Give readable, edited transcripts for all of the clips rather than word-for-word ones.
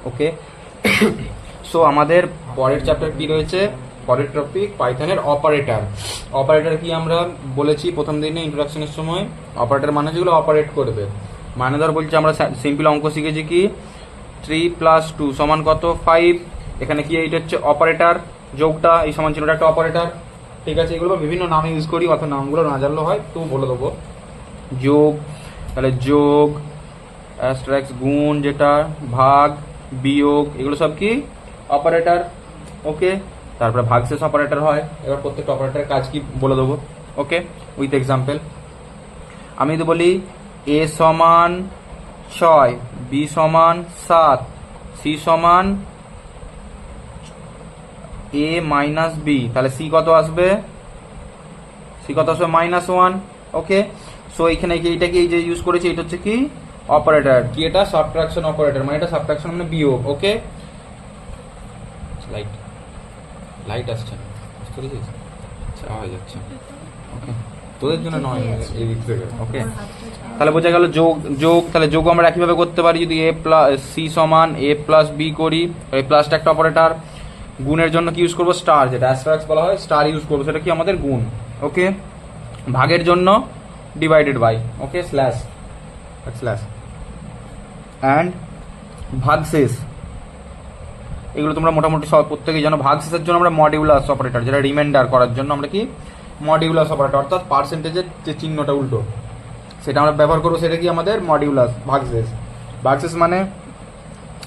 ওকে, so আমাদের পরের chapter কি রয়েছে, পরের টপিক পাইথনের অপারেটর। অপারেটর কি আমরা বলেছি প্রথম দিনে ইন্ট্রোডাকশনের সময়, অপারেটর মানে যেগুলো অপারেট করবে। মানে ধর বলছি আমরা সিম্পল অঙ্ক শিখেছি কি 3 + 2 সমান কত 5, এখানে কি এইটা হচ্ছে অপারেটর, যোগটা এই সমান চিহ্নটা একটা অপারেটর, ঠিক আছে। এগুলো বিভিন্ন নামে ইউজ করি, অত নামগুলো না জানলেও হয়, তো বলে দেবো। যোগ, তাহলে যোগ, অ্যাস্টারিস্ক গুণ, যেটা ভাগ, বিয়োগ, এগুলো সব কি অপারেটর। ওকে, তারপরে ভাগশেষ অপারেটর হয়। এবার প্রত্যেকটা অপারেটরের কাজ কি বলে দেবো। ওকে, উইথ এক্সাম্পল আমি যদি বলি a সমান 6, b সমান 7, c সমান a মাইনাস b, তাহলে c কত আসবে, c কত আসবে -1। ওকে, সো এখানে এইটা কি এই যে ইউজ করেছি, এটা হচ্ছে কি অপারেটর, কি এটা সাবট্রাকশন অপারেটর, মানে এটা সাবট্রাকশন মানে বিয়োগ। ওকে, লাইট লাইট আসছে না, বুঝতে পেরেছিস, আচ্ছা হয়ে যাচ্ছে। ওকে, তোদের জন্য নয়, এই দিক থেকে। ওকে, তাহলে বোঝা গেল যোগ। যোগ, তাহলে যোগ আমরা একইভাবে করতে পারি, যদি a প্লাস c সমান a প্লাস b করি, এই প্লাসটা একটা অপারেটর। গুণের জন্য কি ইউজ করবো, স্টার, যেটা অ্যাস্টারিস্ক বলা হয়, স্টার ইউজ করবো, সেটা কি আমাদের গুণ। ওকে, ভাগের জন্য divided by, okay, slash slash. And ভাগশেষ, এগুলো তোমরা মোটামুটি সব প্রত্যেকেই জানো। ভাগশেষের জন্য আমরা মডিউলাস অপারেটর, যেটা রিমাইন্ডার করার জন্য আমরা কি মডিউলাস অপারেটর, অর্থাৎ পার্সেন্টেজের যে চিহ্নটা উল্টো সেটা আমরা ব্যবহার করবো, সেটা কি আমাদের মডিউলাস ভাগশেষ। ভাগশেষ মানে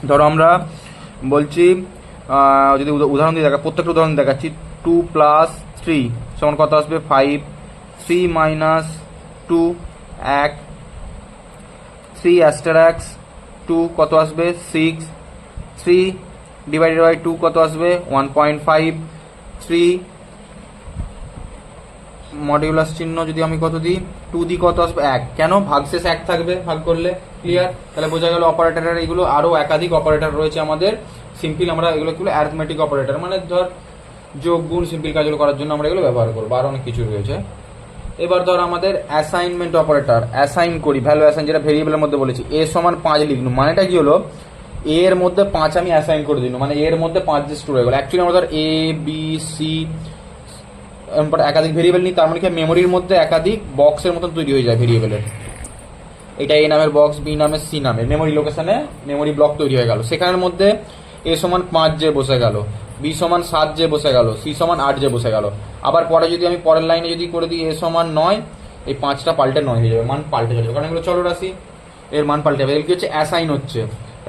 ধরো আমরা বলছি, যদি উদাহরণ দিয়ে দেখা, প্রত্যেকটা উদাহরণ দেখাচ্ছি, 2 + 3 সমান কত আসবে 5, 3 - 2 1, 3 অ্যাস্টারিস্ক 2 কত আসবে 6, 3 ডিভাইডেড বাই 2 কত আসবে 1.5, 3 মডিউলাস চিহ্ন যদি আমি কত দিই 2 দিই কত আসবে 1, কেন ভাগশেষ 1 থাকবে ভাগ করলে, ক্লিয়ার। তাহলে বোঝা গেল অপারেটরের এইগুলো আরো একাধিক অপারেটর রয়েছে আমাদের। সিম্পল আমরা এগুলো কি অ্যারিথমেটিক অপারেটর, মানে ধর যোগ গুণ সিম্পল কাজগুলো করার জন্য আমরা এগুলো ব্যবহার করবো, আর অনেক কিছু রয়েছে। এবার ধর আমাদের অ্যাসাইনমেন্ট অপারেটর, অ্যাসাইন করি, ভ্যালু অ্যাসাইন, যেটা ভেরিয়েবলের মধ্যে বলেছি, a সমান 5 লিখলুম, মানেটা কি হলো a এর মধ্যে 5 আমি অ্যাসাইন করে দিলাম, মানে এর মধ্যে 5 যে স্টোর হয়ে গেল। অ্যাকচুয়ালি আমরা ধর a b c একাধিক ভেরিয়েবল নিই, তার মানে কি মেমোরির মধ্যে একাধিক বক্সের মতন তৈরি হয়ে যায় ভেরিয়েবলের। এটা a নামের বক্স, b নামের, c নামের, মেমোরি লোকেশনে মেমোরি ব্লক তৈরি হয়ে গেল। সেখানের মধ্যে a সমান 5 যে বসে গেল, b সমান 7 যে বসে গেল, c সমান 8 যে বসে গেল। আবার পরে যদি আমি পরের লাইনে যদি করে দিই a সমান 9, এই 5টা পাল্টে 9 হয়ে যাবে, মান পাল্টে যাবে, কারণ এগুলো চলরাশি, এর মান পাল্টে যাবে। এগুলো কি হচ্ছে অ্যাসাইন হচ্ছে,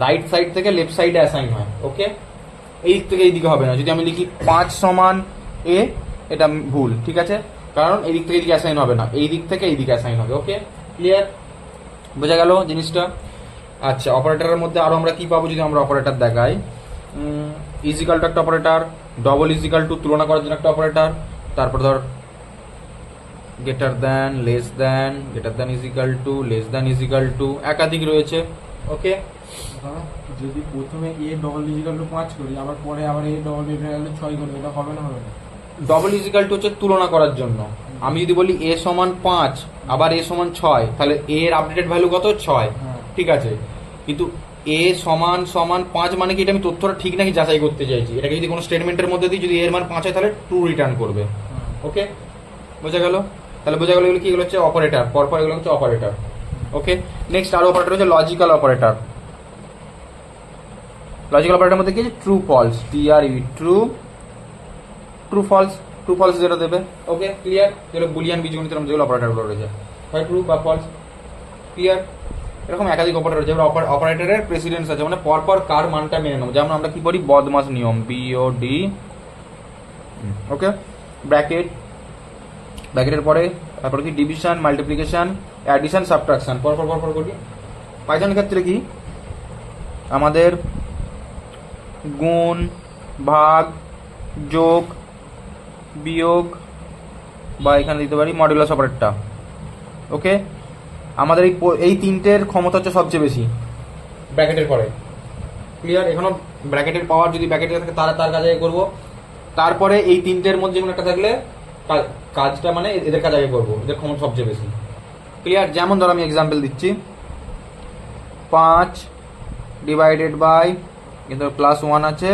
রাইট সাইড থেকে লেফট সাইডে অ্যাসাইন হয়। ওকে, এই দিক থেকে এই দিকে হবে না। যদি আমি লিখি 5 সমান a, এটা ভুল, ঠিক আছে, কারণ এই দিক থেকে এই দিকে অ্যাসাইন হবে না, এই দিক থেকে এই দিকে অ্যাসাইন হবে। ওকে, ক্লিয়ার, বোঝা গেল জিনিসটা। আচ্ছা, অপারেটরের মধ্যে আরো আমরা কি পাবো, যদি আমরা অপারেটর দেখাই, ইজিক্যাল টু একটা অপারেটর, ডবল ইজিক্যাল টু তুলনা করার জন্য একটা অপারেটর, তারপর ধর greater than, less than, greater than equal to, less than equal to, একাধিক রয়েছে। ওকে, যদি প্রথমে a ডবল ইজিক্যাল টু 5 করি, আবার পরে আবার a ডবল ইজিক্যাল টু 6 করি, এটা হবে না? হবে না। ডবল ইজিক্যাল টু হচ্ছে তুলনা করার জন্য। আমি যদি বলি a সমান 5, আবার a সমান 6, তাহলে a এর আপডেটেড ভ্যালু কত 6, ঠিক আছে। কিন্তু a সমান সমান 5 মানে কি, এটা আমি তথ্যটা ঠিক নাকি যাচাই করতে চাইছি। এটাকে যদি কোনো স্টেটমেন্টের মধ্যে দিই, যদি a এর মান 5 হয় তাহলে ট্রু রিটার্ন করবে। ওকে, বোঝা গেল। তাহলে বোঝা গেল এগুলো কি, এগুলো হচ্ছে অপারেটর, পরপর এগুলো হচ্ছে অপারেটর। ওকে, নেক্সট আরো অপারেটর হচ্ছে লজিক্যাল অপারেটর। লজিক্যাল অপারেটরের মধ্যে কি আছে, true false, TRU, true, true false, true false যেটা দেবে। ওকে, ক্লিয়ার। যেগুলো বুলিয়ান বীজগণিতের মধ্যে যেগুলো অপারেটরগুলো রয়েছে, হয় ট্রু বা ফলস, ক্লিয়ার। এরকম একাধিক অপারেটর, যেমন অপারেটরের প্রেসিডেন্স আছে, মানে পরপর কার মানটা মেনে নেবো। যেমন আমরা কি করি, বদমাস নিয়ম, BOD, ওকে, ব্র্যাকেট, ব্র্যাকেটের পরে তারপরে কি ডিভিশন, মাল্টিপ্লিকেশন, অ্যাডিশন, সাবট্রাকশন, পরপর পরপর করি। পাইথনের ক্ষেত্রে কি আমাদের গুণ, ভাগ, যোগ, বিয়োগ, বা এখানে দিতে পারি মডুলাস অপারেটরটা। ওকে, আমাদের এই তিনটের ক্ষমতা হচ্ছে সবচেয়ে বেশি ব্র্যাকেটের পরে, ক্লিয়ার। এখানেও ব্র্যাকেটের পাওয়ার যদি ব্র্যাকেটে থাকে তার কাজ আগে করবো, তারপরে এই তিনটের মধ্যে কোনো একটা থাকলে কাজটা মানে এদের কাজ আগে করবো, এদের ক্ষমতা সবচেয়ে বেশি, ক্লিয়ার। যেমন ধর আমি এক্সাম্পল দিচ্ছি, 5 ডিভাইডেড বাই, কিন্তু প্লাস 1 আছে,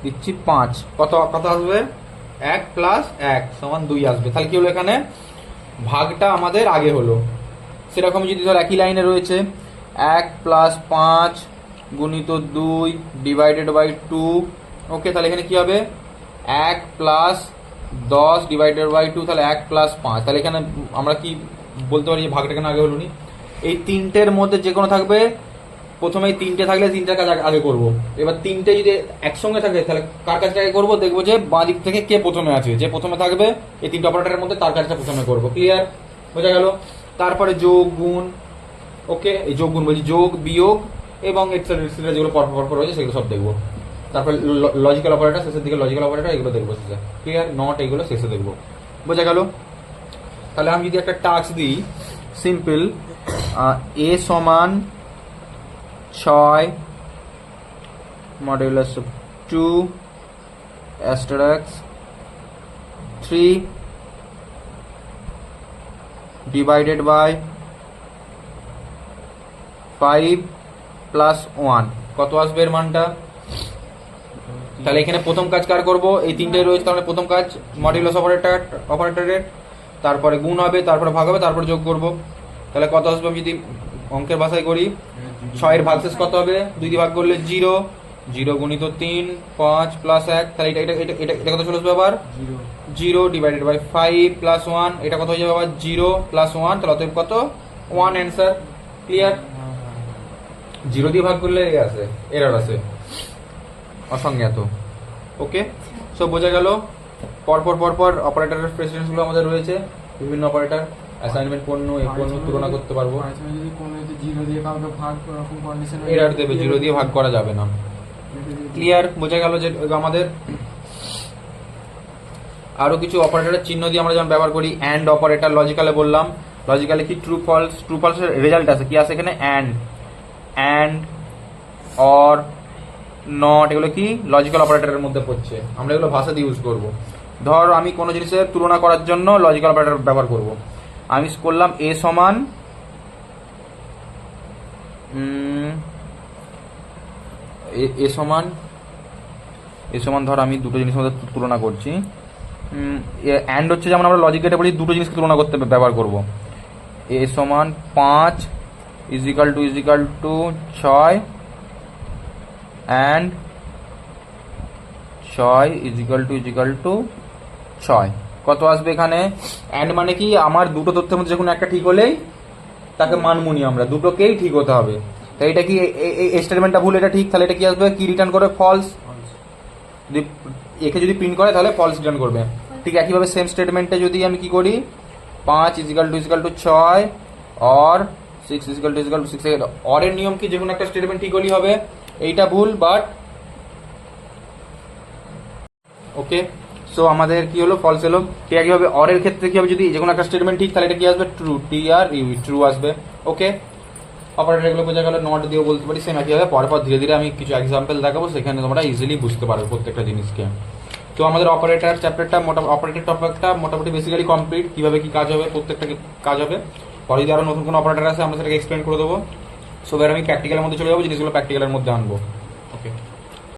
দিচ্ছি 5, কত কত আসবে? 1 প্লাস 1 সমান 2 আসবে। তাহলে কি হলো, এখানে ভাগটা আমাদের আগে হলো। সেরকম যদি ধর একই লাইনে রয়েছে 1 প্লাস 5 গুণিত 2 ডিভাইডেড বাই 2, ওকে, তাহলে এখানে কি হবে 1 প্লাস 10 ডিভাইডেড বাই 2, তাহলে 1 প্লাস 5। তাহলে এখানে আমরা কি বলতে পারি যে ভাগটা কেন আগে হলো নি? এই তিনটের মধ্যে যে কোনো থাকবে, প্রথমে এই তিনটে থাকলে তিনটার কাজ আগে করব। এবার তিনটে যদি একসঙ্গে থাকে তাহলে কার কাজটা আগে করবো? দেখবো যে বাঁ দিক থেকে কে প্রথমে আছে, যে প্রথমে থাকবে এই তিনটে অপারেটরের মধ্যে তার কাজটা প্রথমে করবো। ক্লিয়ার? বোঝা গেল? তারপরে যোগ গুণ, ওকে, এই যোগ গুণ বলছি, যোগ বিয়োগ এবং এক্সট্রা যেগুলো পর রয়েছে সেগুলো সব দেখবো। তারপরে লজিক্যাল অপারেটর, শেষের দিকে লজিক্যাল অপারেটর, এগুলো দেখবো শেষে। ক্লিয়ার? নট এগুলো শেষে দেখবো। বোঝা গেল? তাহলে আমি যদি একটা টাস্ক দিই, সিম্পল, এ সমান 6 modulus 2 asterisk 3 divided by 5 plus 1, কত আসবে এর মানটা? তাহলে এখানে প্রথম কাজ কার করব? এই তিনটে রয়েছে, তাহলে প্রথম কাজ মডুলাস অপারেটরের, তারপরে গুণ হবে, তারপরে ভাগ হবে, তারপরে যোগ করব। তাহলে কত আসবে? আমি যদি অঙ্কের ভাষায় করি, 6 এর ভাগশেষ কত হবে? 2 দিয়ে ভাগ করলে 0, 0 গুণিত 3 5 প্লাস 1, তাহলে এটা কত চলে আসবে আবার? 0 ডিভাইডেড বাই 5 প্লাস 1, এটা কত হয়ে যাবে আবার? 0 প্লাস 1, তাহলে অতএব কত? 1 অ্যান্সার। ক্লিয়ার? 0 দিয়ে ভাগ করলে আসে, এরর আসে, অসংজ্ঞাত। ওকে, সব বোঝা গেল? পরপর অপারেটরের প্রেসিডেন্সগুলো আমাদের রয়েছে, বিভিন্ন অপারেটর, অ্যাসাইনমেন্ট পণ্য, এই পণ্য তুলনা করতে পারবো। যদি কোনো জিরো দিয়ে কাউকে ভাগ এরকম কন্ডিশন এরর দেবে, 0 দিয়ে ভাগ করা যাবে না। ক্লিয়ার? বোঝা গেল যে আমাদের আরো কিছু অপারেটরের চিহ্ন দিয়ে আমরা যেমন ব্যবহার করি, অ্যান্ড অপারেটর, লজিক্যালে বললাম, লজিক্যালে কি ট্রু ফলস এর রেজাল্ট আছে, কি আছে এখানে? অ্যান্ড অর নট, এগুলো কি লজিক্যাল অপারেটরের মধ্যে পড়ছে, আমরা এগুলো ভাষা দিয়ে ইউজ করব। ধর আমি কোনো জিনিসের তুলনা করার জন্য লজিক্যাল অপারেটর ব্যবহার করব। আমি করলাম এ সমান ধর আমি দুটো জিনিসের মধ্যে তুলনা করছি। অ্যান্ড হচ্ছে যেমন আমরা লজিক গেটে বলি দুটো জিনিসকে তুলনা করতে ব্যবহার করব। এ সমান 5 equal to 6 and 6 equal to 6, কত আসবে এখানে? অ্যান্ড মানে কি, আমার দুটো তথ্যের মধ্যে যখন একটা ঠিক হলেই তাকে মানমুনি, আমরা দুটোকেই ঠিক হতে হবে। তাই এটা কি, এই স্টেটমেন্টটা ভুল, এটা ঠিক, তাহলে এটা কি আসবে? কি রিটার্ন করবে? ফলস। যদি একে যদি প্রিন্ট করে তাহলে ফলস রিটার্ন করবে। ঠিক একইভাবে সেম স্টেটমেন্টে যদি আমি কি করি, 5 equal to 6 or 6 equal to 6, অরের নিয়ম কি, যে কোনো একটা স্টেটমেন্ট ঠিক হলেই হবে। এইটা ভুল, বাট ওকে। সো আমাদের কি হলো? ফলস এলো। ঠিক একইভাবে অরের ক্ষেত্রে কি হবে, যদি যে কোনো একটা স্টেটমেন্ট ঠিক, তাহলে এটা কি আসবে? ট্রু, ট্রু আসবে। ওকে, অপারেটর এগুলো বোঝা গেল। নট দিয়েও বলতে পারি, সেম একইভাবে। পরপর ধীরে ধীরে আমি কিছু এক্সাম্পল দেখাবো, সেখানে তোমরা ইজিলি বুঝতে পারবে প্রত্যেকটা জিনিসকে। তো আমাদের অপারেটর চ্যাপ্টারটা অপারেটর টপিকটা মোটামুটি বেসিক্যালি কমপ্লিট। কিভাবে কি কাজ হবে, প্রত্যেকটা কাজ হবে। পরে যদি আরো নতুন কোনো অপারেটর আছে আমরা সেটাকে এক্সপ্লেন করে দেবো। সো এবার আমি প্র্যাকটিক্যালের মধ্যে চলে যাবো, জিনিসগুলো প্র্যাকটিক্যালের মধ্যে আনবো।